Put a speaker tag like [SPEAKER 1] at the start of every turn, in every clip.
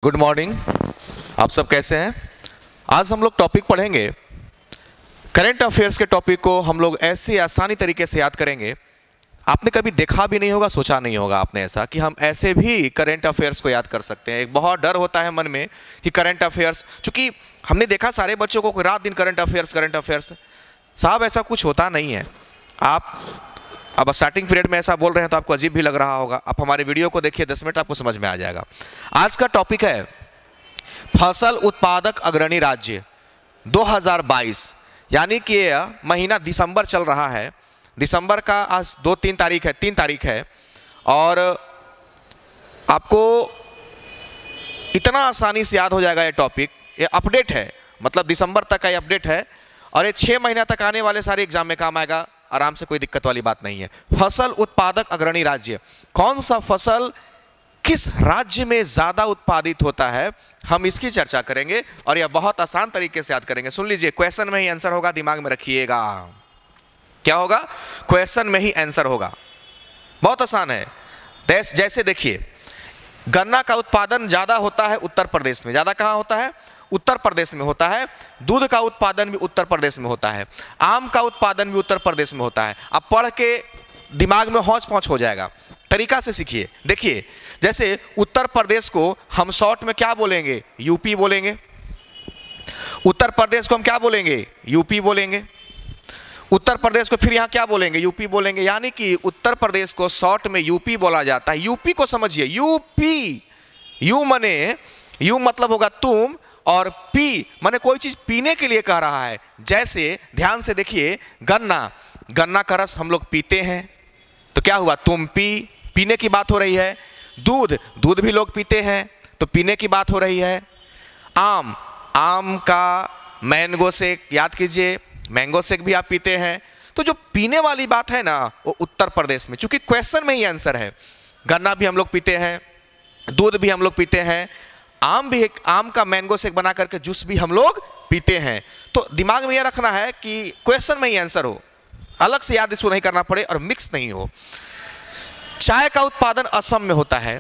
[SPEAKER 1] Good morning. आप सब कैसे हैं? आज हम लोग टॉपिक पढ़ेंगे करंट अफेयर्स के टॉपिक को हम लोग ऐसे आसानी तरीके से याद करेंगे। आपने कभी देखा भी नहीं होगा, सोचा नहीं होगा आपने ऐसा कि हम ऐसे भी करंट अफेयर्स को याद कर सकते हैं। एक बहुत डर होता है मन में कि करंट अफेयर्स, चूंकि हमने देखा सारे बच्चों को रात दिन करंट अफेयर्स। साहब ऐसा कुछ होता नहीं है। आप अब स्टार्टिंग पीरियड में ऐसा बोल रहे हैं तो आपको अजीब भी लग रहा होगा। आप हमारे वीडियो को देखिए 10 मिनट, आपको समझ में आ जाएगा। आज का टॉपिक है फसल उत्पादक अग्रणी राज्य 2022, यानी कि महीना दिसंबर चल रहा है। दिसंबर का आज 3 तारीख है और आपको इतना आसानी से याद हो जाएगा ये टॉपिक। ये अपडेट है, मतलब दिसंबर तक का ये अपडेट है और ये 6 महीना तक आने वाले सारे एग्जाम में काम आएगा आराम से, कोई दिक्कत वाली बात नहीं है। फसल उत्पादक अग्रणी राज्य, कौन सा फसल किस राज्य में ज्यादा उत्पादित होता है, हम इसकी चर्चा करेंगे और यह बहुत आसान तरीके से याद करेंगे। सुन लीजिए, क्वेश्चन में ही आंसर होगा, दिमाग में रखिएगा। क्या होगा? क्वेश्चन में ही आंसर होगा। बहुत आसान है। जैसे देखिए, गन्ना का उत्पादन ज्यादा होता है उत्तर प्रदेश में। ज्यादा कहां होता है? उत्तर प्रदेश में होता है। दूध का उत्पादन भी उत्तर प्रदेश में होता है। आम का उत्पादन भी उत्तर प्रदेश में होता है। अब पढ़ के दिमाग में हौच पौच हो जाएगा। तरीका से सीखिए। देखिए, जैसे उत्तर प्रदेश को हम शॉर्ट में क्या बोलेंगे? यूपी बोलेंगे। उत्तर प्रदेश को हम क्या बोलेंगे? यूपी बोलेंगे। उत्तर प्रदेश को फिर यहां क्या बोलेंगे? यूपी बोलेंगे। यानी कि उत्तर प्रदेश को शॉर्ट में यूपी बोला जाता है। यूपी को समझिए, यूपी, यू मतलब होगा तुम और पी माने कोई चीज पीने के लिए कह रहा है। जैसे ध्यान से देखिए, गन्ना का रस हम लोग पीते हैं तो क्या हुआ? तुम पी, पीने की बात हो रही है। दूध भी लोग पीते हैं तो पीने की बात हो रही है। आम का मैंगो शेक, याद कीजिए, मैंगो शेक भी आप पीते हैं। तो जो पीने वाली बात है ना, वो उत्तर प्रदेश में, चूंकि क्वेश्चन में ही आंसर है। गन्ना भी हम लोग पीते हैं, दूध भी हम लोग पीते हैं, आम का मैंगो शेक बना करके जूस भी हम लोग पीते हैं। तो दिमाग में यह रखना है कि क्वेश्चन में ही आंसर हो, अलग से याद इसको नहीं करना पड़े और मिक्स नहीं हो। चाय का उत्पादन असम में होता है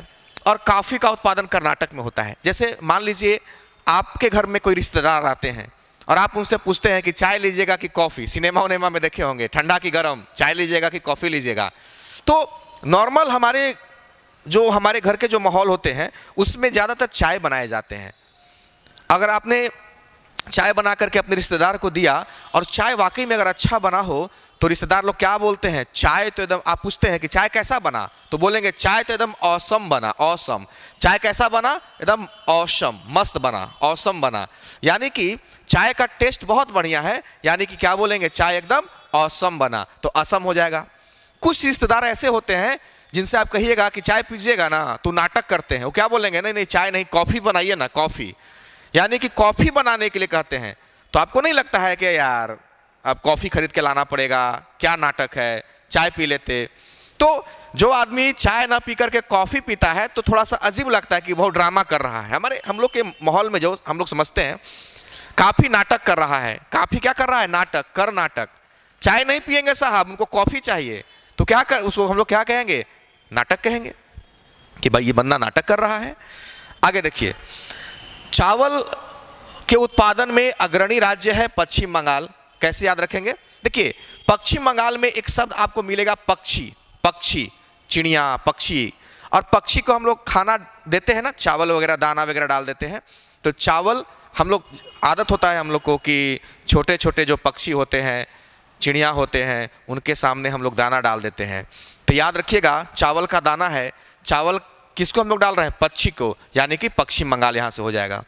[SPEAKER 1] और कॉफी का उत्पादन कर्नाटक में होता है। जैसे मान लीजिए आपके घर में कोई रिश्तेदार आते हैं और आप उनसे पूछते हैं कि चाय लीजिएगा कि कॉफी। सिनेमा उनेमा में देखे होंगे, ठंडा की गर्म, चाय लीजिएगा कि कॉफी लीजिएगा। तो नॉर्मल हमारे घर के जो माहौल होते हैं उसमें ज्यादातर चाय बनाए जाते हैं। अगर आपने चाय बना करके अपने रिश्तेदार को दिया और चाय वाकई में अगर अच्छा बना हो तो रिश्तेदार लोग क्या बोलते हैं? चाय तो एकदम, आप पूछते हैं कि चाय कैसा बना तो बोलेंगे चाय तो एकदम ऑसम बना। ऑसम। चाय कैसा बना? एकदम ऑसम, मस्त बना, ऑसम बना। यानी कि चाय का टेस्ट बहुत बढ़िया है, यानी कि क्या बोलेंगे? चाय एकदम ऑसम बना, तो असम हो जाएगा। कुछ रिश्तेदार ऐसे होते हैं जिनसे आप कहिएगा कि चाय पीजिएगा ना तो नाटक करते हैं। वो क्या बोलेंगे? नहीं चाय नहीं, कॉफी बनाइए ना, कॉफी। यानी कि कॉफी बनाने के लिए कहते हैं। तो आपको नहीं लगता है कि यार अब कॉफी खरीद के लाना पड़ेगा, क्या नाटक है, चाय पी लेते। तो जो आदमी चाय ना पी करके कॉफी पीता है तो थोड़ा सा अजीब लगता है कि बहुत ड्रामा कर रहा है। हम लोग के माहौल में जो हम लोग समझते हैं काफी नाटक कर रहा है। काफी क्या कर रहा है? नाटक। चाय नहीं पिएंगे साहब, उनको कॉफी चाहिए, तो क्या कर, उसको हम लोग क्या कहेंगे? नाटक कहेंगे कि भाई ये बंदा नाटक कर रहा है। आगे देखिए, चावल के उत्पादन में अग्रणी राज्य है पश्चिम बंगाल। कैसे याद रखेंगे? देखिए, पश्चिम बंगाल में एक शब्द आपको मिलेगा पक्षी, चिड़िया, पक्षी। और पक्षी को हम लोग खाना देते हैं ना, चावल वगैरह, दाना वगैरह डाल देते हैं। तो चावल हम लोग, आदत होता है हम लोग को कि छोटे छोटे जो पक्षी होते हैं, चिड़िया होते हैं, उनके सामने हम लोग दाना डाल देते हैं। तो याद रखिएगा, चावल का दाना है। चावल किसको हम लोग डाल रहे हैं? पक्षी को, यानी कि पश्चिम बंगाल यहां से हो जाएगा।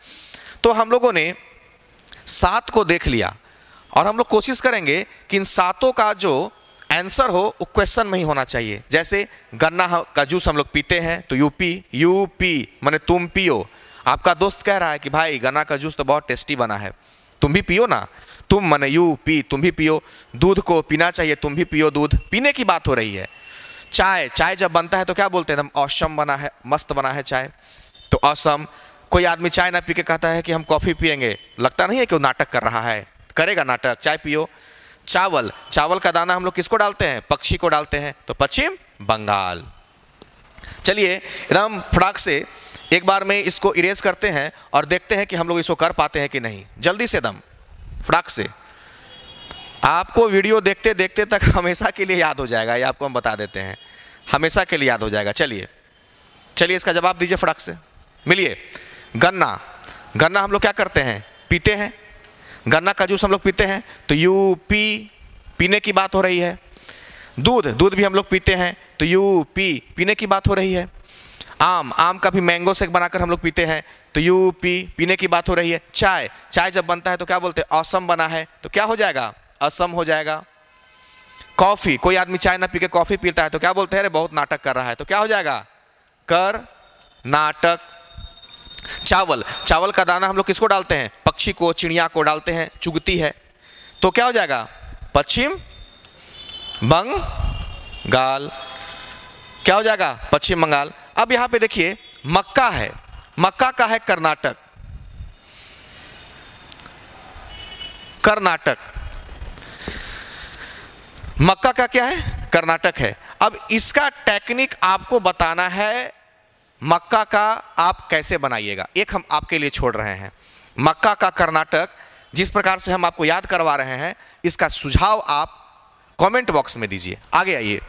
[SPEAKER 1] तो हम लोगों ने 7 को देख लिया और हम लोग कोशिश करेंगे कि इन 7 का जो आंसर हो वो क्वेश्चन में ही होना चाहिए। जैसे गन्ना का जूस हम लोग पीते हैं तो यूपी माने तुम पियो। आपका दोस्त कह रहा है कि भाई गन्ना का जूस तो बहुत टेस्टी बना है, तुम भी पियो ना। तुम माने यूपी, तुम भी पियो। दूध को पीना चाहिए, तुम भी पियो दूध। पीने की बात हो रही है। चाय जब बनता है तो क्या बोलते हैं? एकदम ऑसम बना है, मस्त बना है चाय, तो ऑसम। कोई आदमी चाय ना पी के कहता है कि हम कॉफी पिएंगे, लगता नहीं है कि वो नाटक कर रहा है? करेगा नाटक। चाय पियो। चावल का दाना हम लोग किसको डालते हैं? पक्षी को डालते हैं, तो पश्चिम बंगाल। चलिए एकदम फटाक से एक बार में इसको इरेज करते हैं और देखते हैं कि हम लोग इसको कर पाते हैं कि नहीं। जल्दी से दम फटाक से। आपको वीडियो देखते देखते तक हमेशा के लिए याद हो जाएगा, ये आपको हम बता देते हैं, हमेशा के लिए याद हो जाएगा। चलिए चलिए इसका जवाब दीजिए फटाक से, मिलिए। गन्ना, गन्ना हम लोग क्या करते हैं, पीते हैं। गन्ना का जूस हम लोग पीते हैं, तो यू पी, पीने की बात हो रही है। दूध, दूध भी हम लोग पीते हैं, तो यू पी, पीने की बात हो रही है। आम, आम का भी मैंगो शेक बनाकर हम लोग पीते हैं, तो यू पी, पीने की बात हो रही है। चाय, चाय जब बनता है तो क्या बोलते हैं, असम बना है, तो क्या हो जाएगा, असम हो जाएगा। कॉफी, कोई आदमी चाय ना पी के कॉफी पीता है तो क्या बोलते हैं, अरे बहुत नाटक कर रहा है, तो क्या हो जाएगा, कर नाटक। चावल, चावल का दाना हम लोग किसको डालते हैं, पक्षी को, चिड़िया को डालते हैं, चुगती है, तो क्या हो जाएगा, पश्चिम बंगाल। क्या हो जाएगा, पश्चिम बंगाल। अब यहां पे देखिए मक्का है, मक्का का है कर्नाटक, कर्नाटक। मक्का का क्या है, कर्नाटक है। अब इसका टेक्निक आपको बताना है, मक्का का आप कैसे बनाइएगा, एक हम आपके लिए छोड़ रहे हैं। मक्का का कर्नाटक जिस प्रकार से हम आपको याद करवा रहे हैं, इसका सुझाव आप कमेंट बॉक्स में दीजिए। आगे आइए।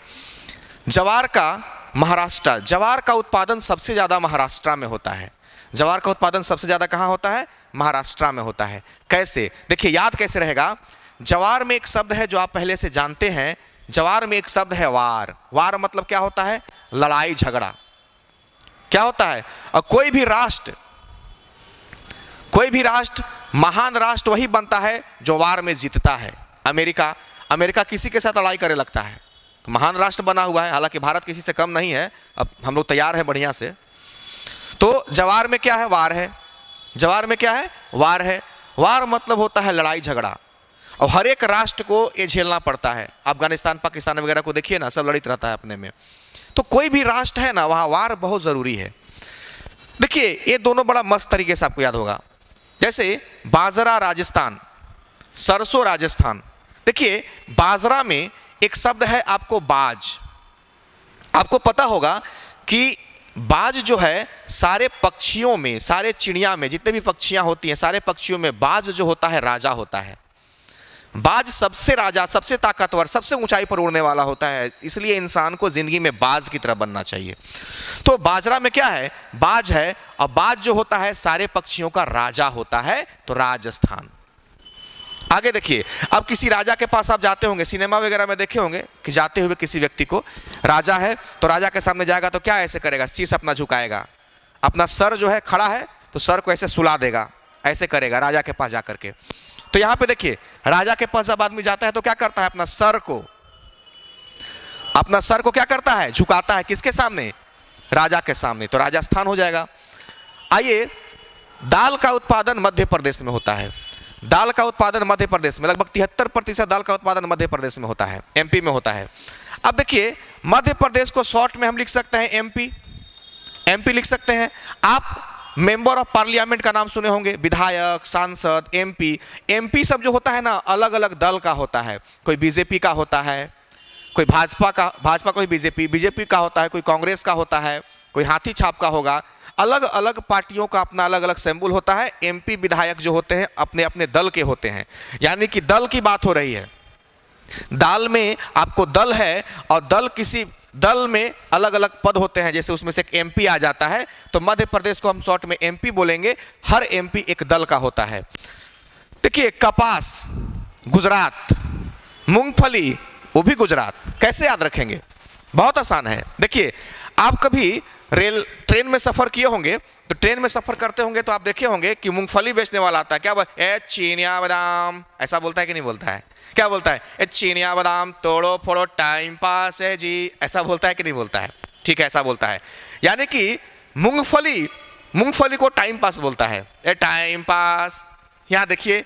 [SPEAKER 1] जवार का महाराष्ट्र, जवार का उत्पादन सबसे ज्यादा महाराष्ट्र में होता है। जवार का उत्पादन सबसे ज्यादा कहां होता है, महाराष्ट्र में होता है। कैसे, देखिए याद कैसे रहेगा। जवार में एक शब्द है जो आप पहले से जानते हैं, जवार में एक शब्द है वार। वार मतलब क्या होता है, लड़ाई झगड़ा, क्या होता है। और कोई भी राष्ट्र महान राष्ट्र वही बनता है जो वार में जीतता है। अमेरिका, अमेरिका किसी के साथ लड़ाई करे लगता है तो महान राष्ट्र बना हुआ है, हालांकि भारत किसी से कम नहीं है, अब हम लोग तैयार हैं बढ़िया से। तो जवार में क्या है, वार है। जवार में क्या है, वार है। वार मतलब होता है लड़ाई झगड़ा, और हर एक राष्ट्र को ये झेलना पड़ता है। अफगानिस्तान पाकिस्तान वगैरह को देखिए ना, सब लड़ित रहता है अपने में। तो कोई भी राष्ट्र है ना, वहां वार बहुत जरूरी है। देखिए ये दोनों बड़ा मस्त तरीके से आपको याद होगा। जैसे बाजरा राजस्थान, सरसों राजस्थान। देखिए बाजरा में एक शब्द है आपको बाज। आपको पता होगा कि बाज जो है सारे पक्षियों में, सारे चिड़िया में, जितने भी पक्षियां होती हैं, सारे पक्षियों में बाज जो होता है राजा होता है। बाज सबसे राजा, सबसे ताकतवर, सबसे ऊंचाई पर उड़ने वाला होता है, इसलिए इंसान को जिंदगी में बाज की तरह बनना चाहिए। तो बाजरा में क्या है, बाज है, और बाज जो होता है सारे पक्षियों का राजा होता है, तो राजस्थान। आगे देखिए, अब किसी राजा के पास आप जाते होंगे, सिनेमा वगैरह में देखे होंगे कि जाते हुए किसी व्यक्ति को, राजा है तो राजा के सामने जाएगा तो क्या ऐसे करेगा, शीश अपना झुकाएगा, अपना सर जो है खड़ा है तो सर को ऐसे सुला देगा, ऐसे करेगा राजा के पास जाकर के। तो यहां पे देखिए राजा के पास जब आदमी जाता है तो क्या करता है, अपना सर को क्या करता है, झुकाता है, किसके सामने, राजा के सामने, तो राजस्थान हो जाएगा। आइए, दाल का उत्पादन मध्य प्रदेश में होता है। दाल का उत्पादन मध्य प्रदेश में लगभग 73% दाल का उत्पादन मध्य प्रदेश में होता है, एमपी में होता है। अब देखिए मध्य प्रदेश को शॉर्ट में हम लिख सकते हैं एमपी, एमपी लिख सकते हैं। आप मेंबर ऑफ पार्लियामेंट का नाम सुने होंगे, विधायक, सांसद, एमपी। एमपी सब जो होता है ना, अलग अलग दल का होता है, कोई बीजेपी का होता है, कोई भाजपा कोई बीजेपी का होता है, कोई कांग्रेस का होता है, कोई हाथी छाप का होगा। अलग अलग पार्टियों का अपना अलग अलग सिंबल होता है। एमपी विधायक जो होते हैं अपने अपने दल के होते हैं, यानी कि दल की बात हो रही है। दाल में आपको दल है, और दल किसी दल में अलग अलग पद होते हैं, जैसे उसमें से एक एमपी आ जाता है, तो मध्य प्रदेश को हम शॉर्ट में एमपी बोलेंगे। हर एमपी एक दल का होता है। देखिए कपास गुजरात, मूंगफली वो भी गुजरात। कैसे याद रखेंगे, बहुत आसान है। देखिए आप कभी ट्रेन में सफर किए होंगे, तो ट्रेन में सफर करते होंगे तो आप देखे होंगे कि मूंगफली बेचने वाला आता है, क्या चीनिया बादाम, ऐसा बोलता है कि नहीं बोलता है, क्या बोलता है, ए चीनिया बादाम तोड़ो फोड़ो टाइम पास है जी, ऐसा बोलता है कि नहीं बोलता है, ठीक है ऐसा बोलता है। यानी कि मूंगफली को टाइम पास बोलता है, ए टाइम पास। यहां देखिए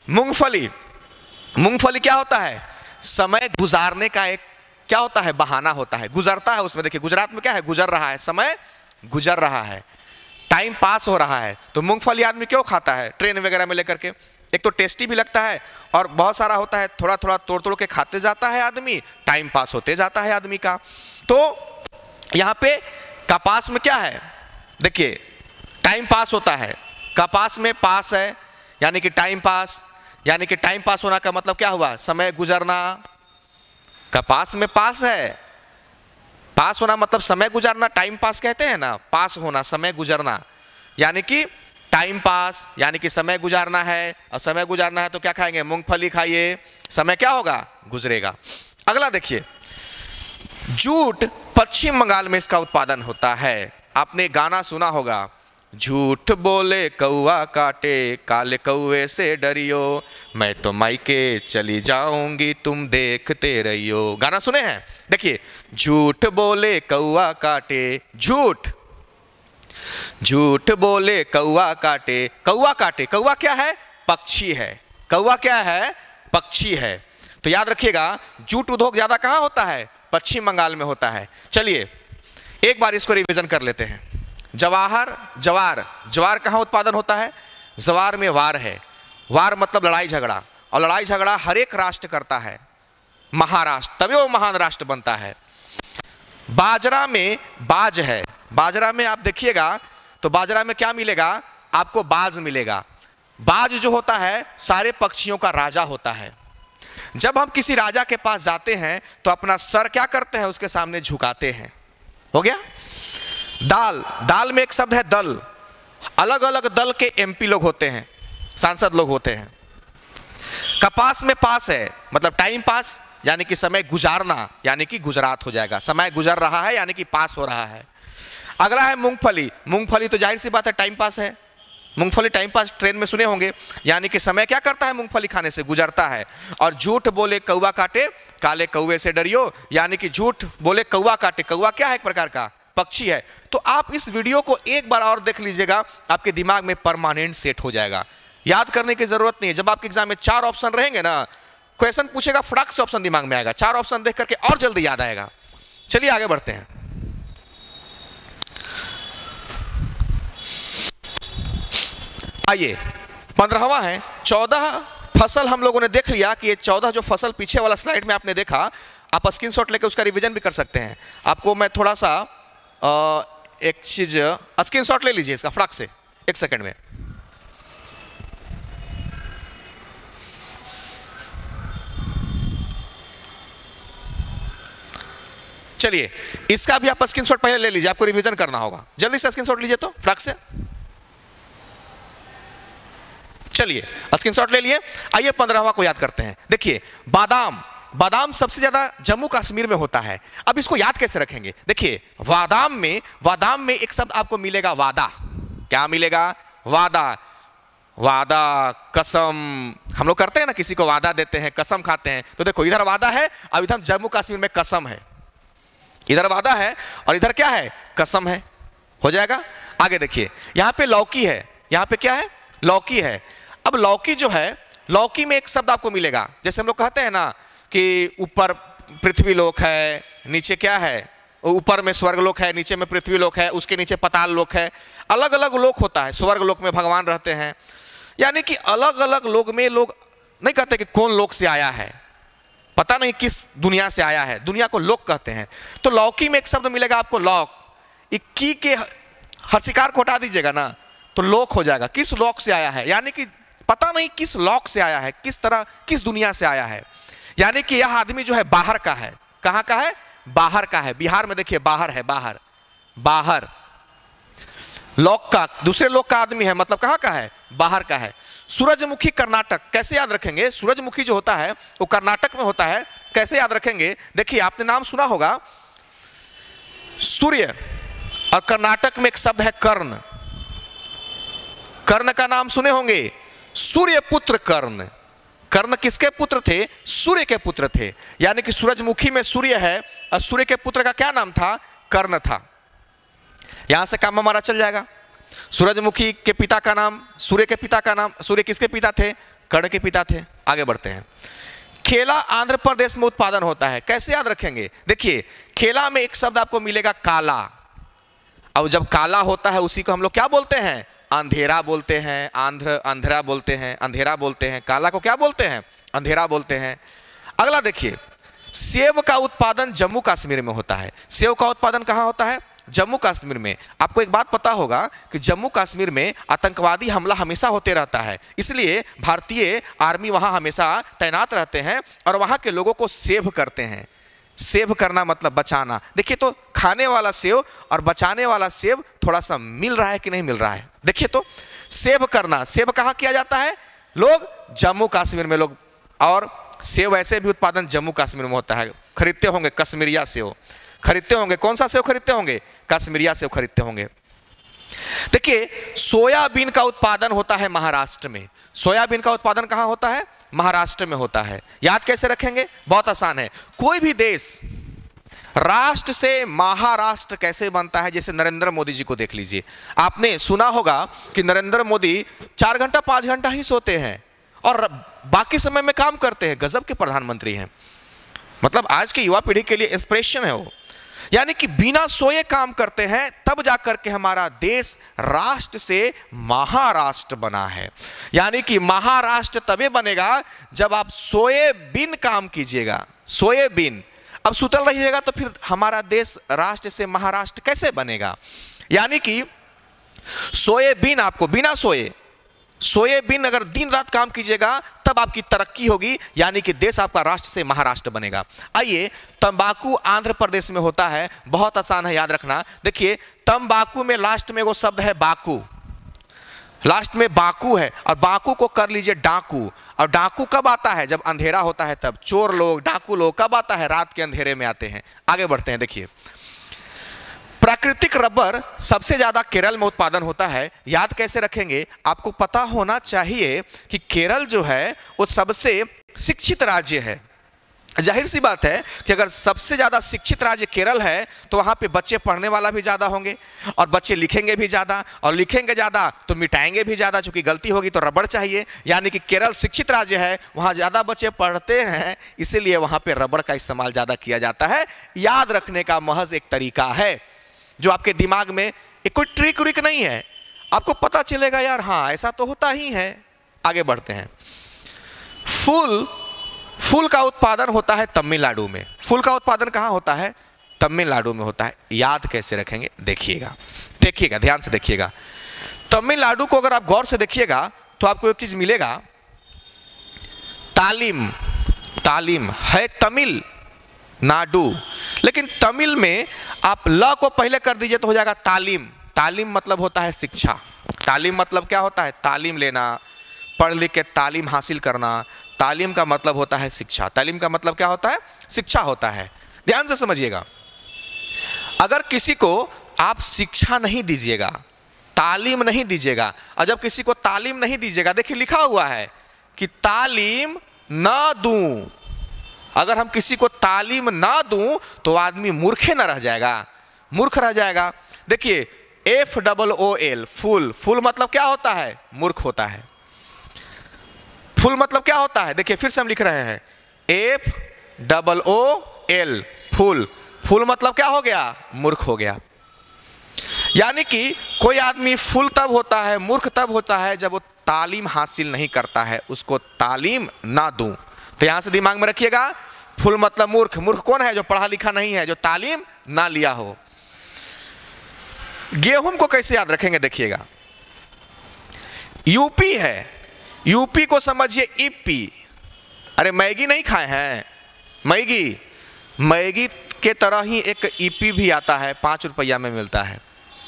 [SPEAKER 1] मूंगफली क्या होता है, समय गुजारने का एक क्या होता है, बहाना होता है, गुजरता है उसमें। देखिए गुजरात में क्या है, गुजर रहा है, समय गुजर रहा है, टाइम पास हो रहा है। तो मूंगफली आदमी क्यों खाता है ट्रेन वगैरह में लेकर के, एक तो टेस्टी भी लगता है और बहुत सारा होता है, थोड़ा थोड़ा तोड़ तोड़ के खाते जाता है आदमी, टाइम पास होते जाता है आदमी का। तो यहाँ पे कपास में क्या है, देखिए टाइम पास होता है, कपास में पास है यानी कि टाइम पास, यानी कि टाइम पास होना का मतलब क्या हुआ, समय गुजरना। कपास में पास है, पास होना मतलब समय गुजरना, टाइम पास कहते हैं ना, पास होना समय गुजरना, यानी कि टाइम पास यानी कि समय गुजारना है। और समय गुजारना है तो क्या खाएंगे, मूंगफली खाइए, समय क्या होगा, गुजरेगा। अगला देखिए, जूट पश्चिम बंगाल में इसका उत्पादन होता है। आपने गाना सुना होगा, झूठ बोले कौवा काटे, काले कौवे से डरियो, मैं तो मायके चली जाऊंगी तुम देखते रहियो। गाना सुने हैं? देखिए, झूठ बोले कौवा काटे, झूठ, झूठ बोले कौवा काटे, कौवा काटे, कौवा क्या है, पक्षी है, कौवा क्या है, पक्षी है। तो याद रखिएगा, जूट उद्योग ज्यादा कहां होता है, पश्चिम बंगाल में होता है। चलिए एक बार इसको रिवीजन कर लेते हैं। जवाहर, जवार, जवार कहां उत्पादन होता है, जवार में वार है, वार मतलब लड़ाई झगड़ा, और लड़ाई झगड़ा हर एक राष्ट्र करता है, महाराष्ट्र, तभी वो महान राष्ट्र बनता है। बाजरा में बाज है, बाजरा में आप देखिएगा तो बाजरा में क्या मिलेगा आपको, बाज मिलेगा। बाज जो होता है सारे पक्षियों का राजा होता है। जब हम किसी राजा के पास जाते हैं तो अपना सर क्या करते हैं, उसके सामने झुकाते हैं। हो गया। दाल, दाल में एक शब्द है दल, अलग अलग दल के एमपी लोग होते हैं, सांसद लोग होते हैं। कपास में पास है मतलब टाइम पास यानी कि समय गुजारना, यानी कि गुजरात हो जाएगा, समय गुजर रहा है यानी कि पास हो रहा है। अगला है मूंगफली, मूंगफली तो जाहिर सी बात है टाइम पास है, मूंगफली टाइम पास ट्रेन में सुने होंगे, यानी कि समय क्या करता है, मूंगफली खाने से गुजरता है। और झूठ बोले कौवा काटे, काले कौवे से डरियो, यानी कि झूठ बोले कौवा काटे, कौवा क्या है, एक प्रकार का पक्षी है। तो आप इस वीडियो को एक बार और देख लीजिएगा, आपके दिमाग में परमानेंट सेट हो जाएगा, याद करने की जरूरत नहीं है। जब आपके एग्जाम में 4 ऑप्शन रहेंगे ना, क्वेश्चन पूछेगा फटाक से ऑप्शन दिमाग में आएगा, 4 ऑप्शन देख करके और जल्दी याद आएगा। चलिए आगे बढ़ते हैं। आइए 15वां है, 14 फसल हम लोगों ने देख लिया कि ये 14 जो फसल पीछे वाला स्लाइड में आपने देखा, आप स्क्रीनशॉट लेकर उसका रिवीजन भी कर सकते हैं। आपको मैं थोड़ा सा एक चीज, स्क्रीनशॉट ले लीजिए इसका फटाक से, 1 सेकंड में। चलिए इसका भी आप स्क्रीनशॉट पहले ले लीजिए, आपको रिवीजन करना होगा, जल्दी से स्क्रीनशॉट लीजिए तो फटाक से। चलिए स्क्रीनशॉट ले लिए। आइए 15वां को याद करते हैं। देखिए बादाम, बादाम सबसे ज्यादा जम्मू कश्मीर में होता है। अब इसको याद कैसे रखेंगे, देखिए बादाम में एक शब्द आपको मिलेगा वादा। क्या मिलेगा, वादा, वादा, कसम। हम लोग करते हैं ना, किसी को वादा देते हैं, कसम खाते हैं, तो देखो इधर वादा है और इधर जम्मू कश्मीर में कसम है, इधर वादा है और इधर क्या है, कसम है, हो जाएगा। आगे देखिए यहां पे लौकी है, यहां पे क्या है, लौकी है। अब लौकी जो है, लौकी में एक शब्द आपको मिलेगा, जैसे हम लोग कहते हैं ना कि ऊपर पृथ्वी लोक है, नीचे क्या है, ऊपर में स्वर्ग लोक है, नीचे में पृथ्वी लोक है, उसके नीचे पाताल लोक है, अलग अलग लोक होता है। स्वर्ग लोक में भगवान रहते हैं, यानी कि अलग अलग लोक में लोग नहीं कहते कि कौन लोक से आया है, पता नहीं किस दुनिया से आया है, दुनिया को लोक कहते हैं। तो लौकी में एक शब्द मिलेगा आपको लौक, इक्की के हर शिकार को हटा दीजिएगा ना तो लोक हो जाएगा, किस लोक से आया है, यानी कि पता नहीं किस लोक से आया है, किस तरह किस दुनिया से आया है। यानी कि यह आदमी जो है बाहर का है, कहां का है, बाहर का है। बिहार में देखिए बाहर है, बाहर, बाहर। लोक का, दूसरे लोक का आदमी है, मतलब कहां का है, बाहर का है। सूरजमुखी कर्नाटक, कैसे याद रखेंगे, सूरजमुखी जो होता है वो कर्नाटक में होता है, कैसे याद रखेंगे, देखिए आपने नाम सुना होगा सूर्य, और कर्नाटक में एक शब्द है कर्ण, कर्ण का नाम सुने होंगे, सूर्य पुत्र कर्ण। कर्ण किसके पुत्र थे, सूर्य के पुत्र थे, यानी कि सूरजमुखी में सूर्य है और सूर्य के पुत्र का क्या नाम था, कर्ण था। यहां से काम हमारा चल जाएगा। सूरजमुखी के पिता का नाम, सूर्य के पिता का नाम, सूर्य किसके पिता थे, कर्ण के पिता थे। आगे बढ़ते हैं। खेला आंध्र प्रदेश में उत्पादन होता है, कैसे याद रखेंगे, देखिए खेला में एक शब्द आपको मिलेगा काला, और जब काला होता है उसी को हम लोग क्या बोलते हैं, अंधेरा बोलते हैं, अंधेरा बोलते हैं, अंधेरा बोलते हैं। काला को क्या बोलते हैं, अंधेरा बोलते हैं। अगला देखिए, सेब का उत्पादन जम्मू कश्मीर में होता है। सेब का उत्पादन कहां होता है, जम्मू कश्मीर में। आपको एक बात पता होगा कि जम्मू कश्मीर में आतंकवादी हमला हमेशा होते रहता है, इसलिए भारतीय आर्मी वहां हमेशा तैनात रहते हैं और वहां के लोगों को सेव करते हैं। सेव करना मतलब बचाना। देखिए तो खाने वाला सेव और बचाने वाला सेव थोड़ा सा मिल रहा है कि नहीं मिल रहा है। देखिए तो सेव करना, सेव कहाँ किया जाता है? लोग जम्मू कश्मीर में लोग, और सेव ऐसे भी उत्पादन जम्मू कश्मीर में होता है। खरीदते होंगे कश्मीरिया सेव, खरीदते होंगे। कौन सा सेव खरीदते होंगे? कश्मीरिया सेव खरीदते होंगे। देखिए सोयाबीन का उत्पादन होता है महाराष्ट्र में। सोयाबीन का उत्पादन कहाँ होता है? महाराष्ट्र में होता है। याद कैसे रखेंगे? बहुत आसान है। कोई भी देश राष्ट्र से महाराष्ट्र कैसे बनता है? जैसे नरेंद्र मोदी जी को देख लीजिए। आपने सुना होगा कि नरेंद्र मोदी 4 घंटा 5 घंटा ही सोते हैं और बाकी समय में काम करते हैं। गजब के प्रधानमंत्री हैं। मतलब आज की युवा पीढ़ी के लिए इंस्पिरेशन है वो। यानी कि बिना सोए काम करते हैं, तब जाकर के हमारा देश राष्ट्र से महाराष्ट्र बना है। यानी कि महाराष्ट्र तभी बनेगा जब आप सोए बिन काम कीजिएगा। सोए बिन, अब सुतल रहिएगा तो फिर हमारा देश राष्ट्र से महाराष्ट्र कैसे बनेगा? यानी कि सोए बिन, आपको बिना सोए, सोए बिन अगर दिन रात काम कीजिएगा तब आपकी तरक्की होगी, यानी कि देश आपका राष्ट्र से महाराष्ट्र बनेगा। आइए, तंबाकू आंध्र प्रदेश में होता है। बहुत आसान है, याद रखना। देखिए तंबाकू में लास्ट में वो शब्द है बाकू, लास्ट में बाकू है, और बाकू को कर लीजिए डाकू। और डाकू कब आता है? जब अंधेरा होता है तब। चोर लोग, डाकू लोग कब आता है? रात के अंधेरे में आते हैं। आगे बढ़ते हैं। देखिए प्राकृतिक रबर सबसे ज्यादा केरल में उत्पादन होता है। याद कैसे रखेंगे? आपको पता होना चाहिए कि केरल जो है वो सबसे शिक्षित राज्य है। जाहिर सी बात है कि अगर सबसे ज्यादा शिक्षित राज्य केरल है तो वहां पे बच्चे पढ़ने वाला भी ज्यादा होंगे और बच्चे लिखेंगे भी ज्यादा, और लिखेंगे ज्यादा तो मिटाएंगे भी ज्यादा, चूंकि गलती होगी तो रबड़ चाहिए। यानी कि केरल शिक्षित राज्य है, वहां ज्यादा बच्चे पढ़ते हैं, इसीलिए वहां पे रबड़ का इस्तेमाल ज्यादा किया जाता है। याद रखने का महज एक तरीका है जो आपके दिमाग में, एक कोई ट्रिक व्रिक नहीं है, आपको पता चलेगा यार हाँ ऐसा तो होता ही है। आगे बढ़ते हैं। फूल का उत्पादन होता है तमिलनाडु में। फूल का उत्पादन कहाँ होता है? तमिलनाडु में होता है। याद कैसे रखेंगे? देखिएगा, देखिएगा, ध्यान से देखिएगा। तमिलनाडु को अगर आप गौर से देखिएगा तो आपको एक चीज मिलेगा, तालीम। तालीम है तमिल नाडु, लेकिन तमिल में आप ल को पहले कर दीजिए तो हो जाएगा तालीम। तालीम मतलब होता है शिक्षा। तालीम मतलब क्या होता है? तालीम लेना, पढ़ लिख के तालीम हासिल करना। तालीम का मतलब होता है शिक्षा। तालीम का मतलब क्या होता है? शिक्षा होता है। ध्यान से समझिएगा। अगर किसी को आप शिक्षा नहीं दीजिएगा, तालीम नहीं दीजिएगा, और जब किसी को तालीम नहीं दीजिएगा, देखिए लिखा हुआ है कि तालीम ना दूं। अगर हम किसी को तालीम ना दूं तो आदमी मूर्खे ना रह जाएगा, मूर्ख रह जाएगा। देखिए FOOL, फूल। फूल मतलब क्या होता है? मूर्ख होता है। फूल मतलब क्या होता है? देखिए फिर से हम लिख रहे हैं FOOL, फूल। फूल मतलब क्या हो गया? मूर्ख हो गया। यानी कि कोई आदमी फूल तब होता है, मूर्ख तब होता है जब वो तालीम हासिल नहीं करता है, उसको तालीम ना दूं। तो यहां से दिमाग में रखिएगा, फूल मतलब मूर्ख। मूर्ख कौन है? जो पढ़ा लिखा नहीं है, जो तालीम ना लिया हो। गेहूं को कैसे याद रखेंगे? देखिएगा, यूपी है, यूपी को समझिए ईपी। अरे मैगी नहीं खाए हैं? मैगी के तरह ही एक ईपी भी आता है, 5 रुपया में मिलता है।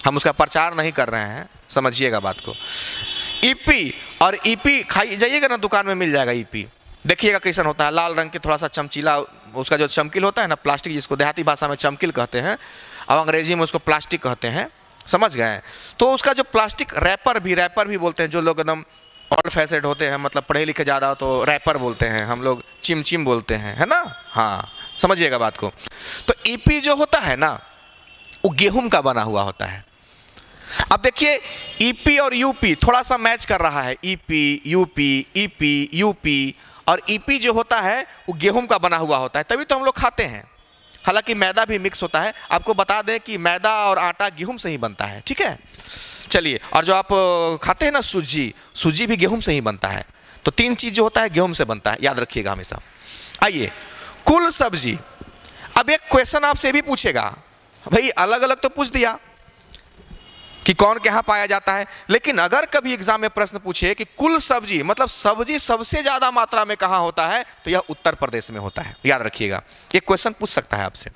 [SPEAKER 1] हम उसका प्रचार नहीं कर रहे हैं, समझिएगा बात को। ईपी, और ईपी खाई जाइएगा ना, दुकान में मिल जाएगा ईपी। देखिएगा कैसा होता है, लाल रंग के, थोड़ा सा चमकीला, उसका जो चमकील होता है ना, प्लास्टिक, जिसको देहाती भाषा में चमकील कहते हैं और अंग्रेजी में उसको प्लास्टिक कहते हैं, समझ गए? तो उसका जो प्लास्टिक रैपर भी बोलते हैं। जो लोग एकदम ओल्ड फैसेड होते हैं, मतलब पढ़े लिखे ज़्यादा हो तो रैपर बोलते हैं, हम लोग चिमचिम बोलते हैं, है ना? हाँ, समझिएगा बात को। तो ईपी जो होता है ना, वो गेहूं का बना हुआ होता है। अब देखिए ईपी और यूपी थोड़ा सा मैच कर रहा है। ईपी यूपी, और ईपी जो होता है वो गेहूं का बना हुआ होता है, तभी तो हम लोग खाते हैं। हालांकि मैदा भी मिक्स होता है। आपको बता दें कि मैदा और आटा गेहूं से ही बनता है, ठीक है? चलिए, और जो आप खाते हैं ना सूजी भी गेहूं से ही बनता है। तो 3 चीज जो होता है गेहूं से बनता है, याद रखिएगा हमेशा। आइए, कुल सब्जी। अब एक क्वेश्चन आपसे भी पूछेगा भाई अलग अलग तो पूछ दिया कि कौन कहाँ पाया जाता है, लेकिन अगर कभी एग्जाम में प्रश्न पूछे कि कुल सब्जी मतलब सब्जी सबसे ज्यादा मात्रा में कहाँ होता है, तो यह उत्तर प्रदेश में होता है। याद रखिएगा, ये क्वेश्चन पूछ सकता है आपसे।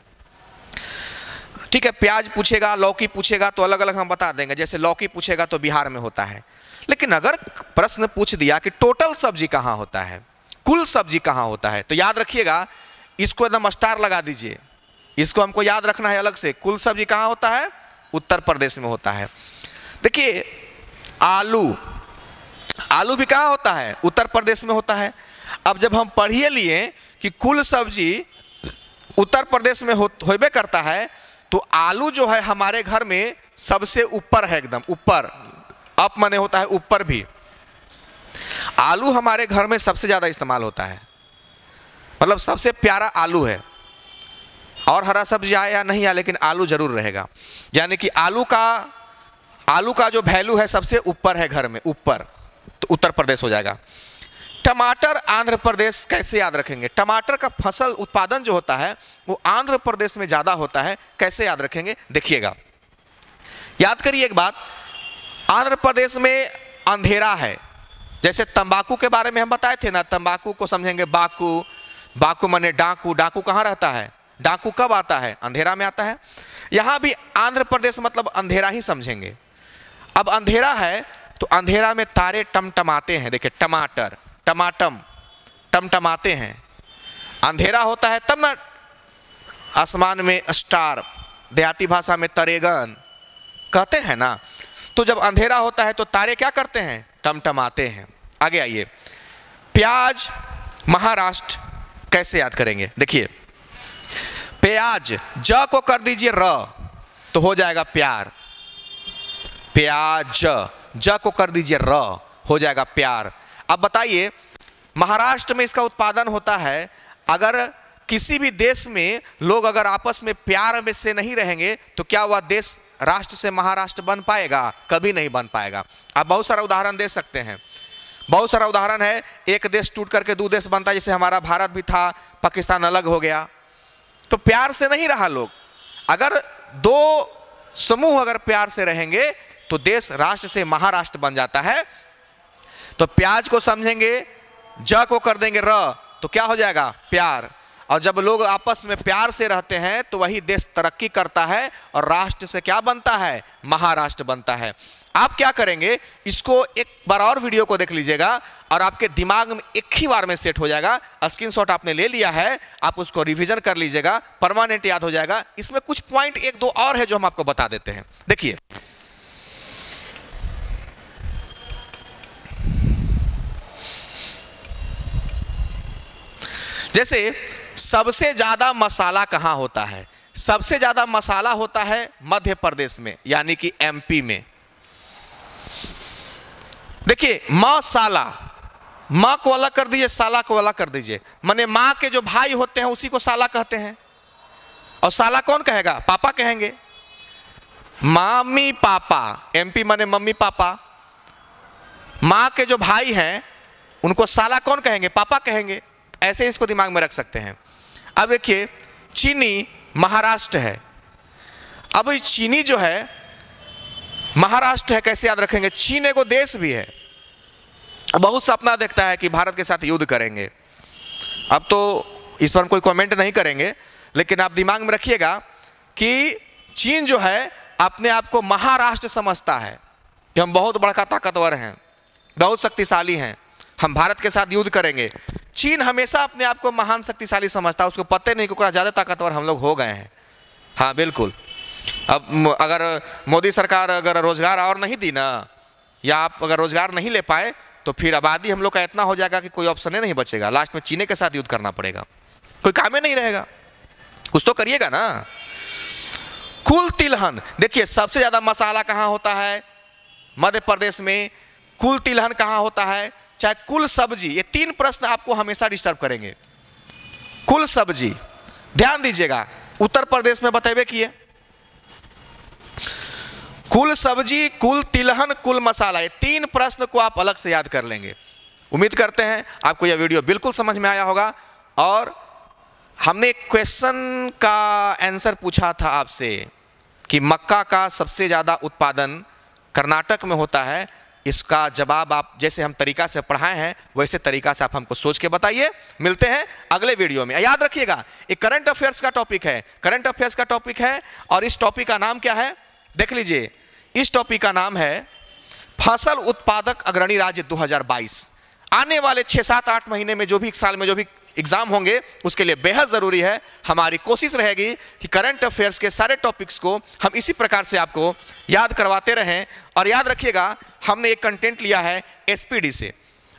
[SPEAKER 1] ठीक है, प्याज पूछेगा, लौकी पूछेगा तो अलग अलग हम बता देंगे। जैसे लौकी पूछेगा तो बिहार में होता है, लेकिन अगर प्रश्न पूछ दिया कि टोटल सब्जी कहाँ होता है, कुल सब्जी कहाँ होता है, तो याद रखिएगा, इसको एकदम स्टार लगा दीजिए। इसको हमको याद रखना है अलग से। कुल सब्जी कहाँ होता है? उत्तर प्रदेश में होता है। देखिए आलू भी कहाँ होता है? उत्तर प्रदेश में होता है। अब जब हम पढ़िए लिए कि कुल सब्जी उत्तर प्रदेश में होबे करता है, तो आलू जो है हमारे घर में सबसे ऊपर है, एकदम ऊपर। अप माने होता है ऊपर भी। आलू हमारे घर में सबसे ज्यादा इस्तेमाल होता है, मतलब सबसे प्यारा आलू है। और हरा सब्जी आए या नहीं आए, लेकिन आलू जरूर रहेगा। यानी कि आलू का जो वैल्यू है सबसे ऊपर है घर में, ऊपर, तो उत्तर प्रदेश हो जाएगा। टमाटर आंध्र प्रदेश कैसे याद रखेंगे? टमाटर का फसल उत्पादन जो होता है वो आंध्र प्रदेश में ज्यादा होता है। कैसे याद रखेंगे? देखिएगा, याद करिए एक बात, आंध्र प्रदेश में अंधेरा है। जैसे तंबाकू के बारे में हम बताए थे ना, तंबाकू को समझेंगे बाकू, बाकू माने डाकू। डाकू कहाँ रहता है? डाकू कब आता है? अंधेरा में आता है। यहां भी आंध्र प्रदेश मतलब अंधेरा ही समझेंगे। अब अंधेरा है तो अंधेरा में तारे टमटमाते हैं। देखिए टमाटर, टमाटम, टमटमाते हैं। अंधेरा होता है तब ना आसमान में स्टार, देहाती भाषा में तरेगन कहते हैं ना। तो जब अंधेरा होता है तो तारे क्या करते हैं? टमटमाते हैं। आगे आइए, प्याज महाराष्ट्र कैसे याद करेंगे? देखिए प्याज, ज को कर दीजिए र तो हो जाएगा प्यार। प्याज, ज को कर दीजिए र हो जाएगा प्यार। अब बताइए, महाराष्ट्र में इसका उत्पादन होता है। अगर किसी भी देश में लोग अगर आपस में प्यार में से नहीं रहेंगे तो क्या वह देश राष्ट्र से महाराष्ट्र बन पाएगा? कभी नहीं बन पाएगा। आप बहुत सारा उदाहरण दे सकते हैं, बहुत सारा उदाहरण है। एक देश टूट करके दो देश बनता है, जैसे हमारा भारत भी था, पाकिस्तान अलग हो गया, तो प्यार से नहीं रहा लोग। अगर दो समूह अगर प्यार से रहेंगे तो देश राष्ट्र से महाराष्ट्र बन जाता है। तो प्याज को समझेंगे, ज को कर देंगे र तो क्या हो जाएगा? प्यार। और जब लोग आपस में प्यार से रहते हैं तो वही देश तरक्की करता है और राष्ट्र से क्या बनता है? महाराष्ट्र बनता है। आप क्या करेंगे, इसको एक बार और वीडियो को देख लीजिएगा और आपके दिमाग में एक ही बार में सेट हो जाएगा। स्क्रीनशॉट आपने ले लिया है, आप उसको रिवीजन कर लीजिएगा, परमानेंट याद हो जाएगा। इसमें कुछ पॉइंट एक दो और है जो हम आपको बता देते हैं। देखिए जैसे सबसे ज्यादा मसाला कहां होता है? सबसे ज्यादा मसाला होता है मध्य प्रदेश में, यानी कि एमपी में। देखिए मसाला, मां को अलग कर दीजिए, साला को अलग कर दीजिए। माने मां के जो भाई होते हैं उसी को साला कहते हैं। और साला कौन कहेगा? पापा कहेंगे। मामी पापा, एमपी माने मम्मी पापा। मां के जो भाई हैं उनको साला कौन कहेंगे? पापा कहेंगे। ऐसे इसको दिमाग में रख सकते हैं। अब देखिए चीनी महाराष्ट्र है। अब चीनी जो है महाराष्ट्र है, कैसे याद रखेंगे? चीन एगो देश भी है, बहुत सपना देखता है कि भारत के साथ युद्ध करेंगे। अब तो इस पर हम कोई कमेंट नहीं करेंगे, लेकिन आप दिमाग में रखिएगा कि चीन जो है अपने आप को महाराष्ट्र समझता है कि हम बहुत बड़ा ताकतवर हैं, बहुत शक्तिशाली हैं, हम भारत के साथ युद्ध करेंगे। चीन हमेशा अपने आप को महान शक्तिशाली समझता है, उसको पता नहीं कि ज्यादा ताकतवर हम लोग हो गए हैं। हाँ बिल्कुल। अब अगर मोदी सरकार अगर रोजगार और नहीं दी ना, या आप अगर रोजगार नहीं ले पाए, तो फिर आबादी हम लोग का इतना हो जाएगा कि कोई ऑप्शन ही नहीं बचेगा। लास्ट में चीन के साथ युद्ध करना पड़ेगा, कोई काम ही नहीं रहेगा। कुछ तो करिएगा ना। कुल तिलहन, देखिए सबसे ज्यादा मसाला कहाँ होता है? मध्य प्रदेश में। कुल तिलहन कहाँ होता है? चाहे कुल सब्जी, ये तीन प्रश्न आपको हमेशा डिस्टर्ब करेंगे। कुल सब्जी, ध्यान दीजिएगा, उत्तर प्रदेश में बतेबे किए। कुल सब्जी, कुल तिलहन, कुल मसाला, ये तीन प्रश्न को आप अलग से याद कर लेंगे। उम्मीद करते हैं आपको यह वीडियो बिल्कुल समझ में आया होगा। और हमने एक क्वेश्चन का आंसर पूछा था आपसे कि मक्का का सबसे ज़्यादा उत्पादन कर्नाटक में होता है, इसका जवाब आप जैसे हम तरीका से पढ़ाए हैं वैसे तरीका से आप हमको सोच के बताइए। मिलते हैं अगले वीडियो में। याद रखिएगा एक करंट अफेयर्स का टॉपिक है, करंट अफेयर्स का टॉपिक है, और इस टॉपिक का नाम क्या है देख लीजिए। इस टॉपिक का नाम है फसल उत्पादक अग्रणी राज्य 2022। आने वाले 6, 7, 8 महीने में जो भी, एक साल में जो भी एग्जाम होंगे उसके लिए बेहद जरूरी है। हमारी कोशिश रहेगी कि करंट अफेयर्स के सारे टॉपिक्स को हम इसी प्रकार से आपको याद करवाते रहें। और याद रखिएगा हमने एक कंटेंट लिया है एसपीडी से,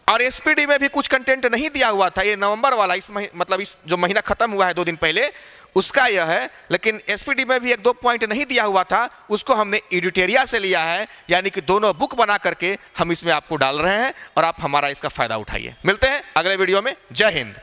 [SPEAKER 1] और एसपीडी में भी कुछ कंटेंट नहीं दिया हुआ था। ये नवंबर वाला मतलब इस जो महीना खत्म हुआ है 2 दिन पहले उसका यह है, लेकिन एसपीडी में भी 1-2 पॉइंट नहीं दिया हुआ था, उसको हमने एडिटेरिया से लिया है, यानी कि दोनों बुक बना करके हम इसमें आपको डाल रहे हैं और आप हमारा इसका फायदा उठाइए। मिलते हैं अगले वीडियो में। जय हिंद।